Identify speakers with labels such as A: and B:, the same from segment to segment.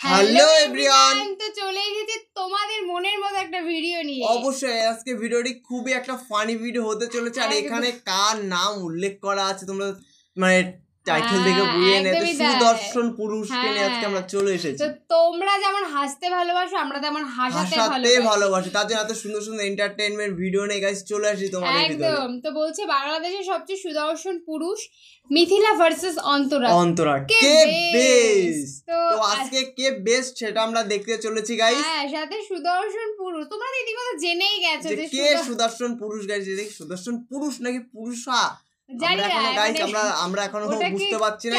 A: Hello everyone,
B: তো চলে এসেছি তোমাদের মনের মতো একটা ভিডিও নিয়ে।
A: অবশ্যই আজকে ভিডিওটি খুবই একটা ফানি ভিডিও হতে চলেছে। আর এখানে কার নাম উল্লেখ করা আছে তোমরা মানে টাইটেল থেকে বুঝে নিতে, সুদর্শন পুরুষকে নিয়ে আজকে আমরা চলে এসেছি।
B: তো তোমরা যেমন হাসতে ভালোবাসো, আমরা তেমন হাসাতে
A: ভালোবাসি। তার জন্য এত সুন্দর সুন্দর এন্টারটেইনমেন্ট ভিডিও নিয়ে গাইস চলে আসি তোমাদের ভিতরে।
B: একদম। তো বলছে বাংলাদেশের সবচেয়ে সুদর্শন পুরুষ মিথিলা ভার্সেস অন্তরা
A: কে বেস্ট। তো আজকে কে বেস্ট সেটা আমরা দেখতে চলেছি গাইস।
B: হ্যাঁ, সাথে সুদর্শন পুরুষ। তোমরা ইতিমধ্যে জেনেই গেছো যে
A: কে সুদর্শন পুরুষ গাইস। দেখি সুদর্শন পুরুষ নাকি পুরুষা
B: জানি না
A: গাইস, আমরা এখনো বুঝতে পারছি না।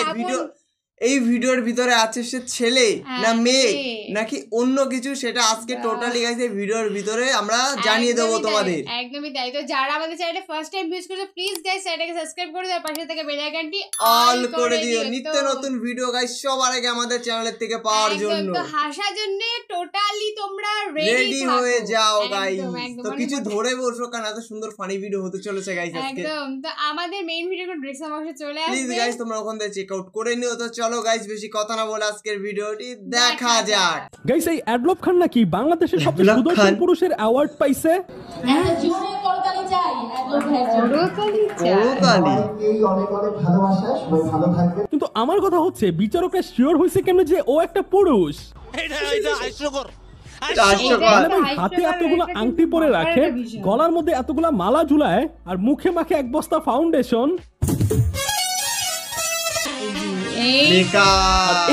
A: এই ভিডিওর ভিতরে আছে সে ছেলে না মেয়ে নাকি অন্য কিছু, সেটা আজকে টোটালি গাইস এই ভিডিওর ভিতরে আমরা জানিয়ে দেবো তোমাদের।
B: একদমই তাই। তো যারা আমাদের চ্যানেলে ফার্স্ট টাইম ভিজিট করছো প্লিজ গাইস চ্যানেলটাকে সাবস্ক্রাইব করে দাও, পাশে থেকে বেল আইকনটি
A: অল করে দিও নিত্য নতুন ভিডিও গাইস সবার আগে আমাদের চ্যানেলের থেকে পাওয়ার জন্য।
B: তো হাসার জন্য টোটালি তোমরা
A: রেডি হয়ে যাও গাইস। তো কিছু ধরে বসো, কারণ এত সুন্দর ফানি ভিডিও হতে চলেছে গাইস আজকে।
B: একদম। তো আমাদের মেইন ভিডিও ডেসক্রিপশন বক্সে চলে আসবে,
A: প্লিজ গাইস তোমরা ওখান থেকে চেক আউট করে নিও। তো চলো গাইস বেশি কথা না বলে আজকের ভিডিওটি দেখা যাক।
C: গাইস এই অ্যাডলব খান নাকি বাংলাদেশের সবচেয়ে সুদর্শন পুরুষের অ্যাওয়ার্ড পাইছে।
D: জোরে করতালি চাই,
B: করতালি চাই।
D: এই অনেক অনেক ভালোবাসা, সবাই ভালো থাকবেন।
C: কিন্তু আমার কথা হচ্ছে বিচারকরা শিওর হইছে কেন যে ও একটা পুরুষ? হাতে এতগুলো আংটি পরে রাখে, গলার মধ্যে এতগুলা মালা ঝুলায়, আর মুখে মাখে এক বস্তা ফাউন্ডেশন।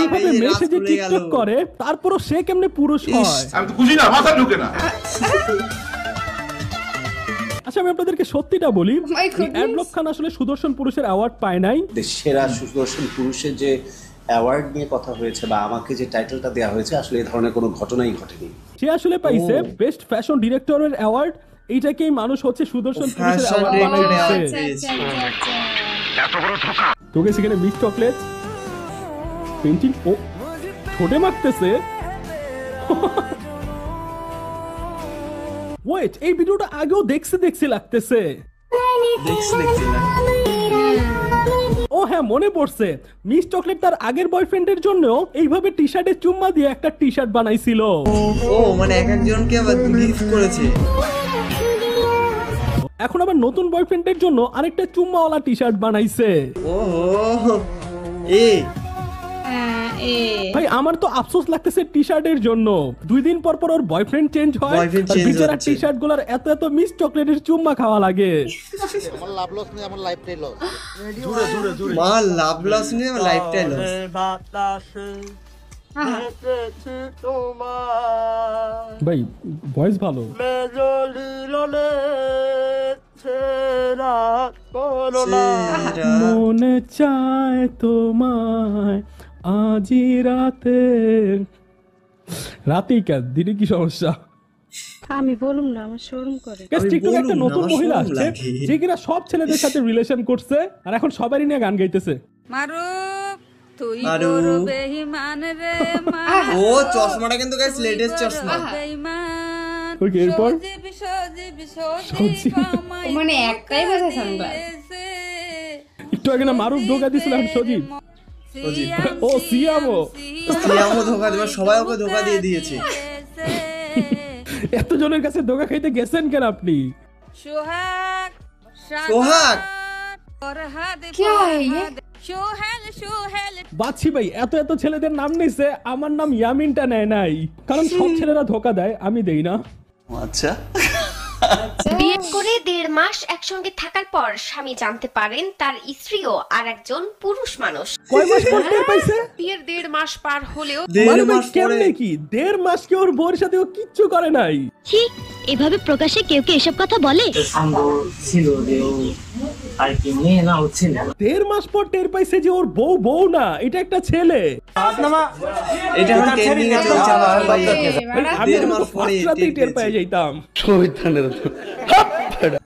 C: এইভাবে মেসেজে টিকটক করে, তারপরও সে কেমনে পুরুষ হয়?
E: আমি তো বুঝি না, মাথা ঢোকে না।
C: আচ্ছা আমি আপনাদেরকে সত্যিটা বলি, অ্যাডলব খান আসলে সুদর্শন পুরুষের অ্যাওয়ার্ড পায় নাই।
F: সেরা সুদর্শন পুরুষের যে অ্যাওয়ার্ড নিয়ে কথা হয়েছে বা আমাকে যে টাইটেলটা দেওয়া হয়েছে, আসলে এই ধরনের কোনো ঘটনাই ঘটেনি।
C: সে আসলে পাইছে বেস্ট ফ্যাশন ডিরেক্টরের অ্যাওয়ার্ড। এইটাকেই মানুষ হচ্ছে সুদর্শন পুরুষের অ্যাওয়ার্ড বানাইছে। তোকে সেখানে মিস চকলেট পেন্টিং ও ঠোঁটে মাখতেছে। ওয়েট, এই ভিডিওটা আগেও দেখছি লাগতেছে। ও হ্যাঁ, মনে পড়ছে, মিস চকলেট তার আগের বয়ফ্রেন্ডের জন্য এইভাবে টি শার্টে চুম্মা দিয়ে একটা টি শার্ট বানাইছিল।
A: ও মানে এক একজনকে আবার গিফট করেছে।
C: এখন আবার নতুন বয়ফ্রেন্ডের জন্য আরেকটা চুম্মাওয়ালা টি শার্ট বানাইছে।
A: ওহো
C: ভাই আমার তো আফসোস লাগতেছে টি শার্টের জন্য। 2 দিন পর পর ওর বয়ফ্রেন্ড চেঞ্জ হয়, বিচারা টি শার্ট গুলার এত মিস চকলেটের চুম্মা খাওয়া লাগে।
G: আমার লাভ লস নেই, আমার লাইফটাই লস।
A: জুড়ে মা লাভ লস নেই, আমার লাইফটাই লস।
C: ভাই ভয়েস ভালো। মনে চায় তোমায় আজি রাতেই কেন, দিনে কি সমস্যা?
H: আমি বলুম না, আমার শরম করে।
C: টিকটকে একটা নতুন মহিলা আসছে যে কিনা সব ছেলেদের সাথে রিলেশন করছে, আর এখন সবারই নিয়ে গান গাইতেছে।
I: তুই বড় বেঈমান রে মা।
A: ও চশমাটা কিন্তু গাইস লেটেস্ট চশমা।
C: ওকে, এরপর
B: মানে একটাই কথা সানগ্লাস।
C: একটু আগে না মারুফ ধোকা দিছিল, এখন সজীব। ও সিয়ামও
A: ধোকা দিবে, সবাই ওকে ধোকা দিয়ে দিয়েছে।
C: এত জনের কাছে ধোকা খাইতে গেছেন কেন আপনি?
I: সোহাগ
C: বাচ্চি ভাই এত ছেলেদের নাম নিছে, আমার নাম ইয়ামিনটা নেয় নাই, কারণ সব ছেলেরা ধোকা দেয়, আমি দেই না।
F: আচ্ছা,
J: বিয়ে করে 1.5 মাস একসঙ্গে থাকার পর স্বামী জানতে পারেন তার স্ত্রীও আরেকজন পুরুষ মানুষ।
C: কয় মাস পর টের পাইছে?
J: বিয়ের 1.5 মাস পার হলেও
C: কেমনে কি 1.5 মাস কি ওর বউর সাথে ও কিচ্ছু করে নাই?
H: কি এভাবে প্রকাশ্যে কেউ এসব কথা বলে?
K: ছিল যে আর কি মেয়ে না হচ্ছে না।
C: 1.5 মাস পর টের পাইছে যে ওর বউ না, এটা একটা ছেলে।
A: এটা এখন ট্রেন্ডিং এ চলছে।
C: আমি রাতেই টের পেয়ে যাইতাম।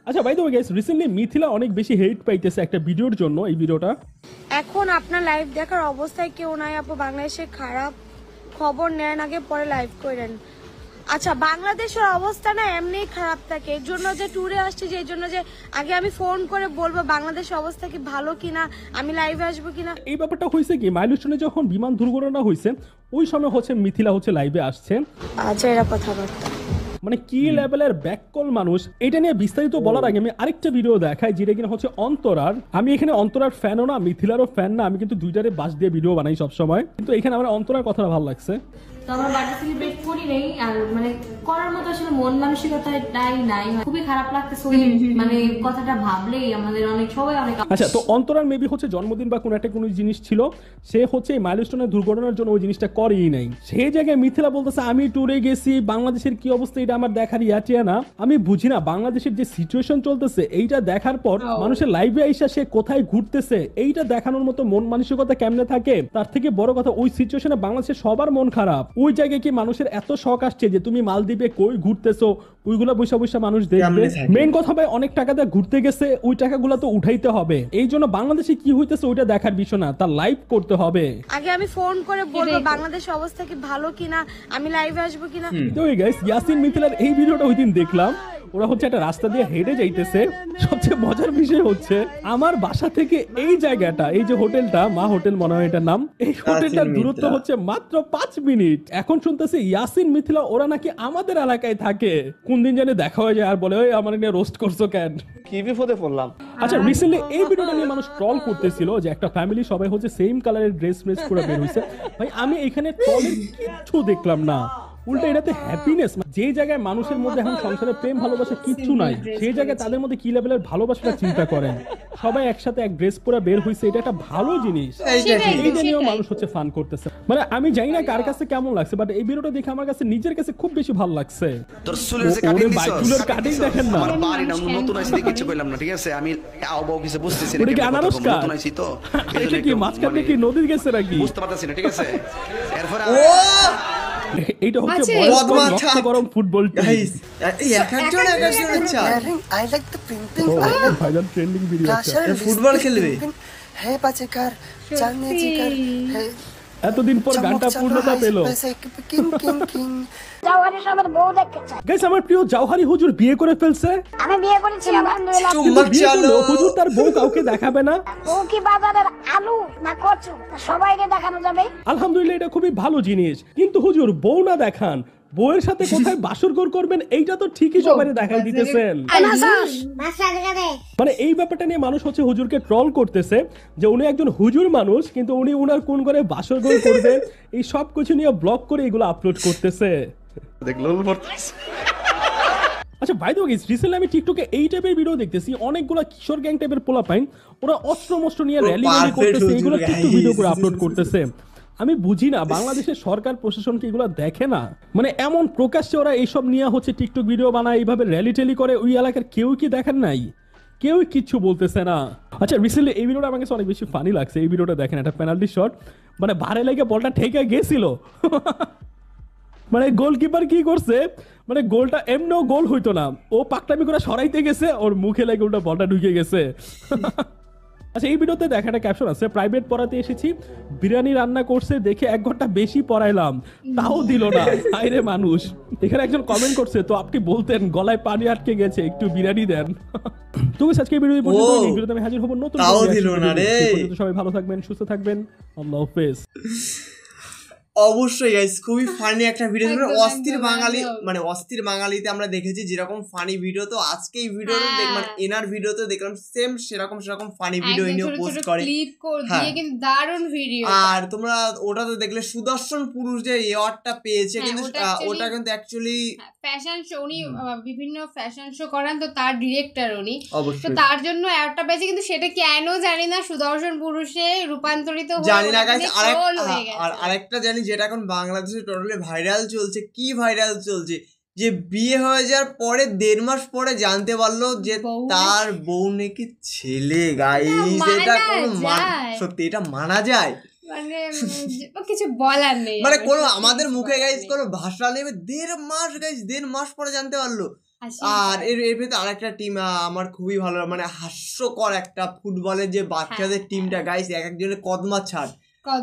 C: আচ্ছা ভাই, তুমি গাইস রিসেন্টলি মিথিলা অনেক বেশি হেট পাইতেছে একটা ভিডিওর জন্য। এই ভিডিওটা
H: এখন আপনার লাইভ দেখার অবস্থায় কেউ নাই আপু। বাংলাদেশে খারাপ খবর নেন আগে, পরে লাইভ করেন। আচ্ছা বাংলাদেশের অবস্থা না এমনিই খারাপ থাকে, এর জন্য যে ট্যুরে আসছে, যে জন্য যে আগে আমি ফোন করে বলবো বাংলাদেশের অবস্থা কি ভালো কিনা, আমি লাইভে আসবো কিনা।
C: এই ব্যাপারটা হয়েছে কি, মাইলস্টোনে যখন বিমান দুর্ঘটনা হয়েছে ওই সময় হচ্ছে মিথিলা হচ্ছে লাইভে আসছে।
H: আচ্ছা এরা কথাবার্তা
C: মানে কি লেভেলের ব্যাককল মানুষ, এটা নিয়ে বিস্তারিত বলার আগে আমি আরেকটা ভিডিও দেখাই যেটা কিনা হচ্ছে অন্তরার। আমি এখানে অন্তরার ফ্যানও না মিথিলারও ফ্যান না, আমি কিন্তু দুইটারে বাস দিয়ে ভিডিও বানাই সব সময়, কিন্তু এখানে আমার অন্তরার কথাটা ভালো লাগছে।
E: তো আমরা বার্থডে সেলিব্রেট করি নাই, আর মানে করার মতো আসলে মন মানসিকতাটাই নাই, খুবই খারাপ লাগতেছে মানে কথাটা ভাবলেই আমাদের অনেক সবাই অনেক।
C: আচ্ছা, তো অন্তরার মেবি হচ্ছে জন্মদিন বা কোনো একটা কোনো জিনিস ছিল, সে হচ্ছে এই মাইলস্টোনের দুর্ঘটনার জন্য ওই জিনিসটা করেই নাই। সেই জায়গায় মিথিলা বলতেছে আমি ট্যুরে গেছি, বাংলাদেশের কি অবস্থা এটা আমার দেখার ইয়াটিয়া না। আমি বুঝি না বাংলাদেশের যে সিচুয়েশন চলতেছে এইটা দেখার পর মানুষের লাইভে আইসা সে কোথায় ঘুরতেছে এইটা দেখানোর মতো মন মানসিকতা কেমনে থাকে। তার থেকে বড় কথা ওই সিচুয়েশনে বাংলাদেশের সবার মন খারাপ। ওই জায়গায় কি মানুষের এত শখ আসছে যে তুমি মালদ্বীপে কই ঘুরতেছো, ওইগুলা বৈশা বৈশা মানুষ দেখবে। মেইন কথা ভাই অনেক টাকা দিয়ে ঘুরতে গেছে, ওই টাকাগুলো তো উঠাইতে হবে। এই জন্য বাংলাদেশে কি হইতেছে ওইটা দেখার বিষয় না, তার লাইভ করতে হবে।
H: আগে আমি ফোন করে বলবো বাংলাদেশের অবস্থা কি ভালো কিনা, আমি লাইভে আসবো কিনা।
C: তো গাইস ইয়াসিন মিথিলার এই ভিডিওটা ওইদিন দেখলাম, ওরা হচ্ছে একটা রাস্তা দিয়ে হেঁটে যাইতেছে। সবচেয়ে মজার বিষয় হচ্ছে আমার বাসা থেকে এই জায়গাটা, এই যে হোটেলটা মা হোটেল মনে হয় এটার নাম, এই হোটেলটার দূরত্ব হচ্ছে মাত্র 5 মিনিট। এখন শুনতেছি ইয়াসিন মিথিলা ওরা নাকি আমাদের এলাকায় থাকে। কোন দিন জানি দেখা হয়ে যায় আর বলে ওই আমার নিয়ে রোস্ট করছো কেন,
L: কি বিপদে পড়লাম।
C: আচ্ছা রিসেন্টলি এই ভিডিওটা নিয়ে মানুষ ট্রল করতেছিল যে একটা ফ্যামিলি সবাই হচ্ছে সেম কালারের ড্রেস করে বের হইছে। ভাই আমি এখানে ট্রলের কিচ্ছু দেখলাম না, উল্টা এটাতে হ্যাপিনেস। যে জায়গায় মানুষের মধ্যে এখন সংসারে প্রেম ভালোবাসা কিচ্ছু নাই, সেই জায়গায় তাদের মধ্যে কি লেভেলের ভালোবাসাটা চিন্তা করেন। সবাই একসাথে এক ড্রেস পরে বের হইছে, এটা একটা ভালো জিনিস। এইটা নিয়েও মানুষ হচ্ছে ফান করতেছে। মানে আমি জানি না কার কাছে কেমন লাগছে, বাট এই ভিডিওটা দেখে আমার কাছে নিজের কাছে খুব বেশি ভালো লাগছে।
M: তোর চুলের যে কাটিং দিছস,
C: চুলের কাটিং দেখেন না,
M: আমার বাড়ি না নতুন আইছি কিছু কইলাম না, ঠিক আছে? আমি আও কিছু বুঝতেছি না,
C: ওটা কি আনারস কাট?
M: নতুন আইছি তো
C: এটা কি মাঝখান থেকে নদী গেছে নাকি
M: বুঝতে পারতাছি না, ঠিক আছে? এরপর
C: এইটা হচ্ছে গরম ফুটবল গাইস,
A: এই একজন চায়
N: I like the pimping,
C: viral trending video আছে।
A: ফুটবল খেলবে
N: হে বাজেকার জানে জিকার হে।
C: এতদিন পর গানটা পূর্ণতা পেল।
O: জাওহারি সবার বউ দেখতে চাই।
C: গাইস আমার প্রিয় জাওহারি হুজুর বিয়ে করে ফেলছে।
O: আমি বিয়ে করেছি আলহামদুলিল্লাহ।
C: হুজুর তার বউ কাউকে দেখাবে না।
O: বউ কি বাজারের আলু না কচু সবাইকে দেখানো যাবে?
C: আলহামদুলিল্লাহ এটা খুবই ভালো জিনিস, কিন্তু হুজুর বউ না দেখান, বউয়ের সাথে কোথায় বাসর করবেন এইটা তো ঠিকই সবাই দেখাই দিতেছেন। মানে এই ব্যাপারটা নিয়ে মানুষ হচ্ছে হুজুরকে ট্রল করতেছে যে উনি একজন হুজুর মানুষ, কিন্তু উনি উনার কোন করে বাসর করবেন এই সব কিছু নিয়ে ব্লগ করে এগুলো আপলোড করতেছে। আচ্ছা বাই দ্য ওয়ে রিসেন্টলি আমি টিকটকে এই টাইপের ভিডিও দেখতেছি, অনেকগুলো কিশোর গ্যাং টাইপের পোলাপাইন ওরা অস্ত্র নিয়ে র্যালি করতেছে, এগুলো টিকটক ভিডিও করে আপলোড করতেছে। আমি বুঝি না বাংলাদেশের সরকার প্রশাসন কি এগুলো দেখে না? মানে এমন প্রকাশ্যে ওরা এইসব নিয়ে হচ্ছে টিকটক ভিডিও বানায়, এইভাবে র্যালি টেলি করে, ওই এলাকার কেউ কি দেখেন নাই? কেউ কিচ্ছু বলতেছে না। আচ্ছা রিসেন্টলি এই ভিডিওটা আমার কাছে অনেক বেশি ফানি লাগছে। এই ভিডিওটা দেখেন, একটা পেনাল্টি শট, মানে ভারে লেগে বলটা ঠেকে গেছিল। মানে গোলকিপার কি করছে, মানে গোলটা এমনিও গোল হইতো না, ও পাকটামি করে সরাইতে গেছে, ওর মুখে লেগে ওটা বলটা ঢুকে গেছে। আচ্ছা এই ভিডিওতে দেখা একটা ক্যাপশন আছে, প্রাইভেট পড়াতে এসেছি, বিরিয়ানি রান্না করছে দেখে 1 ঘন্টা বেশি পড়াইলাম তাও দিল না। আইরে মানুষ। এখানে একজন কমেন্ট করছে, তো আপনি বলতেন গলায় পানি আটকে গেছে একটু বিরিয়ানি দেন। তো আজকে ভিডিও পর্যন্ত, এই ভিডিওতে আমি হাজির হব নতুন ভিডিও। সবাই ভালো থাকবেন, সুস্থ থাকবেন, আল্লাহ হাফেজ।
A: অবশ্যই গাইস খুবই ফানি একটা ভিডিও, অস্থির বাঙালি, মানে অস্থির বাঙালিতে আমরা দেখেছি যেরকম ফানি ভিডিও, তো আজকে এই ভিডিওতে দেখলাম এনার ভিডিওতে দেখলাম সেম সেরকম ফানি ভিডিও ইনিও পোস্ট করে,
B: কিন্তু দারুণ ভিডিও।
A: আর তোমরা ওটাতে দেখলে সুদর্শন পুরুষ যে অ্যাওয়ার্ডটা পেয়েছে, কিন্তু ওটা কিন্তু অ্যাকচুয়ালি
B: ফ্যাশন শো, উনি বিভিন্ন ফ্যাশন শো করেন, তো তার ডিরেক্টর উনি, তো তার জন্য অ্যাওয়ার্ডটা পেয়েছে, কিন্তু সেটা কেন জানি না সুদর্শন পুরুষে রূপান্তরিত হয়ে
A: জানি না গাইস। আর আরেকটা জানি যেটা এখন বাংলাদেশে টোটালি ভাইরাল চলছে, কি ভাইরাল চলছে, যে বিয়ে হয়ে যাওয়ার পরে 1.5 মাস পরে জানতে পারলো যে তার বউ নাকি ছেলে। গাইস এটা কোনো সত্যি এটা মানা যায়?
B: মানে কিছু বলার নেই,
A: মানে কোনো আমাদের মুখে গাইস কোনো ভাষা নেই। 1.5 মাস গাইস, 1.5 মাস পরে জানতে পারলো। আর এর ভেতরে আরেকটা টিম আমার খুবই ভালো, মানে হাস্যকর একটা ফুটবলের যে বাচ্চাদের টিমটা গাইস, এক একজনের কদমা ছাড়,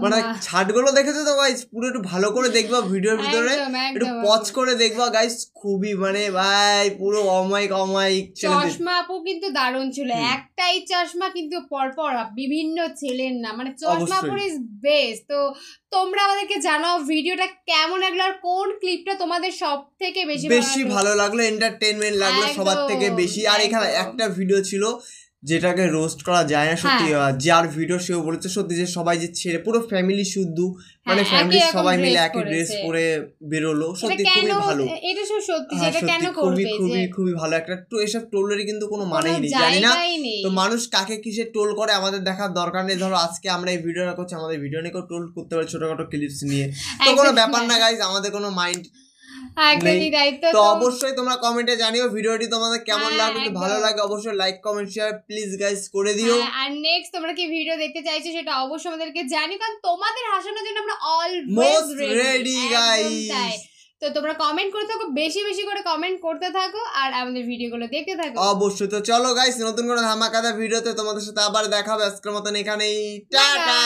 A: মানে ছাটগুলো দেখেছো তো গাইস, পুরো একটু ভালো করে দেখবা ভিডিওর ভিতরে, একটু পজ করে দেখবা গাইস, খুবই মানে ভাই পুরো অমায়িক
B: চশমা আপু কিন্তু দারুণ ছিল, একটাই চশমা কিন্তু পরপর বিভিন্ন ছেলের না, মানে চশমা পুরো ইজ বেস্ট। তো তোমরা আমাদেরকে জানাও ভিডিওটা কেমন লাগলো আর কোন ক্লিপটা তোমাদের সব থেকে বেশি
A: ভালো লাগলো, এন্টারটেইনমেন্ট লাগলো সবার থেকে বেশি। আর এখানে একটা ভিডিও ছিল যেটাকে রোস্ট করা যায় না সত্যি, যার ভিডিও সেও বলেছে সত্যি যে সবাই যে ছেড়ে পুরো ফ্যামিলি শুদ্ধ, মানে ফ্যামিলি সবাই মিলে একই ড্রেস পরে বেরোলো, সত্যি খুবই ভালো,
B: এটা সত্যি যেটা কেন করবে,
A: খুবই ভালো একটা এসব টোলেরই কিন্তু কোনো মানেই নেই, জানি না তো মানুষ কাকে কিসে টোল করে আমাদের দেখার দরকার নেই। ধরো আজকে আমরা এই ভিডিওটা করছি, আমাদের ভিডিও নিয়ে টোল করতে পারি ছোটখাটো ক্লিপস নিয়ে, তো কোনো ব্যাপার না গাইজ, আমাদের কোনো মাইন্ড। তো অবশ্যই তোমরা কমেন্টে জানিও ভিডিওটি তোমাদের কেমন লাগে, যদি ভালো লাগে অবশ্যই like comment share please guys করে দিও।
B: আর নেক্সট তোমরা কি ভিডিও দেখতে চাইছো সেটা অবশ্যই আমাদেরকে জানিও, কারণ তোমাদের হাসানোর জন্য আমরা অলওয়েজ রেডি গাইস। তো তোমরা কমেন্ট করতে থাকো, বেশি করে কমেন্ট করতে থাকো আর আমাদের ভিডিওগুলো দেখতে থাকো
A: অবশ্যই। তো চলো গাইস, নতুন কোনো ধামাকাদার ভিডিওতে তোমাদের সাথে আবার দেখা হবে, আজকের মতন এখানেই টাটা।